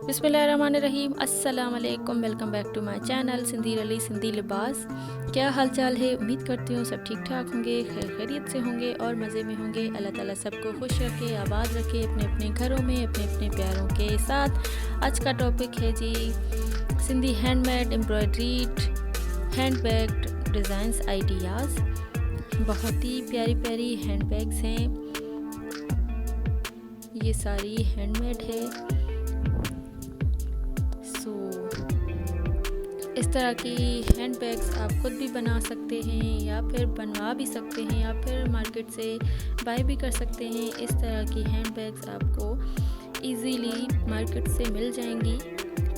बिस्मिल्लाहिर्रहमानिर्रहीम। अस्सलाम वालेकुम। Welcome back to my channel Sindhi रली सिंधी लिबास। क्या हाल चाल है? उम्मीद करती हूँ सब ठीक ठाक होंगे, खैर खैरियत से होंगे और मज़े में होंगे। अल्लाह ताला सबको खुश रखे, आबाद रखे अपने अपने घरों में अपने अपने प्यारों के साथ। आज का टॉपिक है जी Sindhi handmade embroidered handbag designs ideas. बहुत ही प्यारी प्यारी हैंडबैग्स हैं, ये सारी हैंडमेड है। इस तरह की हैंडबैग्स आप खुद भी बना सकते हैं या फिर बनवा भी सकते हैं या फिर मार्केट से बाय भी कर सकते हैं। इस तरह की हैंडबैग्स आपको इजीली मार्केट से मिल जाएंगी।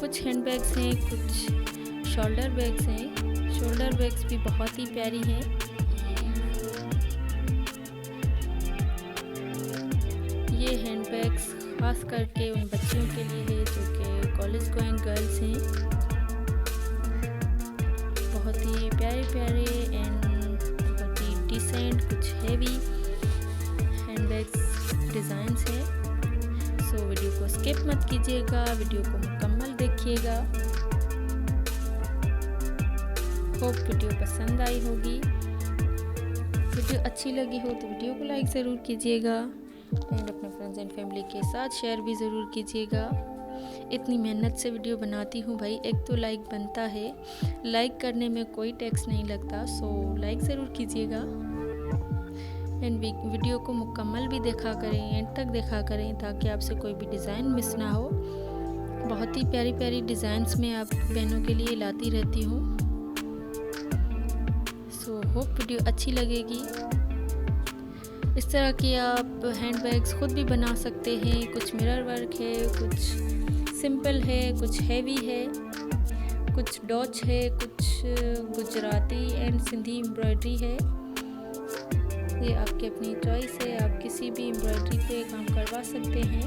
कुछ हैंडबैग्स हैं, कुछ शोल्डर बैग्स हैं। शोल्डर बैग्स भी बहुत ही प्यारी हैं। ये हैंडबैग्स खास करके उन बच्चियों के लिए है जो कि कॉलेज गोइंग गर्ल्स हैं। बहुत ही प्यारे प्यारे एंड बहुत ही डिसेंट, कुछ हेवी हैंडबैग्स डिज़ाइंस हैं। सो वीडियो को स्किप मत कीजिएगा, वीडियो को मुकम्मल देखिएगा। होप वीडियो पसंद आई होगी। वीडियो अच्छी लगी हो तो वीडियो को लाइक ज़रूर कीजिएगा एंड अपने फ्रेंड्स एंड फैमिली के साथ शेयर भी ज़रूर कीजिएगा। इतनी मेहनत से वीडियो बनाती हूँ भाई, एक तो लाइक बनता है, लाइक करने में कोई टैक्स नहीं लगता। सो लाइक ज़रूर कीजिएगा एंड वीडियो को मुकम्मल भी देखा करें, एंड तक देखा करें ताकि आपसे कोई भी डिज़ाइन मिस ना हो। बहुत ही प्यारी प्यारी डिज़ाइंस में आप बहनों के लिए लाती रहती हूँ। सो होप वीडियो अच्छी लगेगी। इस तरह की आप हैंडबैग्स खुद भी बना सकते हैं। कुछ मिरर वर्क है, कुछ सिंपल है, कुछ हैवी है, कुछ डॉच है, कुछ गुजराती एंड सिंधी एम्ब्रॉयडरी है। ये आपकी अपनी चॉइस है, आप किसी भी एम्ब्रॉयडरी पे काम करवा सकते हैं।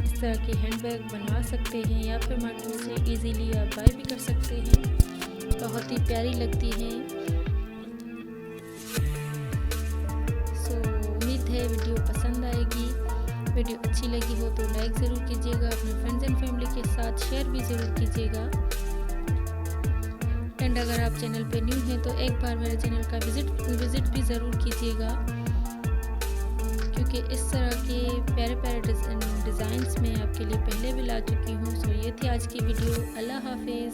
इस तरह की हैंडबैग बनवा सकते हैं या फिर मार्केट से इजीली आप बाय भी कर सकते हैं। बहुत ही प्यारी लगती हैं। सो उम्मीद है वीडियो पसंद आएगी। वीडियो अच्छी लगी हो तो लाइक ज़रूर कीजिएगा, अपने फ्रेंड्स एंड फैमिली के साथ शेयर भी ज़रूर कीजिएगा। एंड अगर आप चैनल पे न्यू हैं तो एक बार मेरे चैनल का विज़िट भी ज़रूर कीजिएगा, क्योंकि इस तरह के प्यारे प्यारे डिज़ाइंस में आपके लिए पहले भी ला चुकी हूँ। सो ये थी आज की वीडियो। अल्लाह हाफिज़।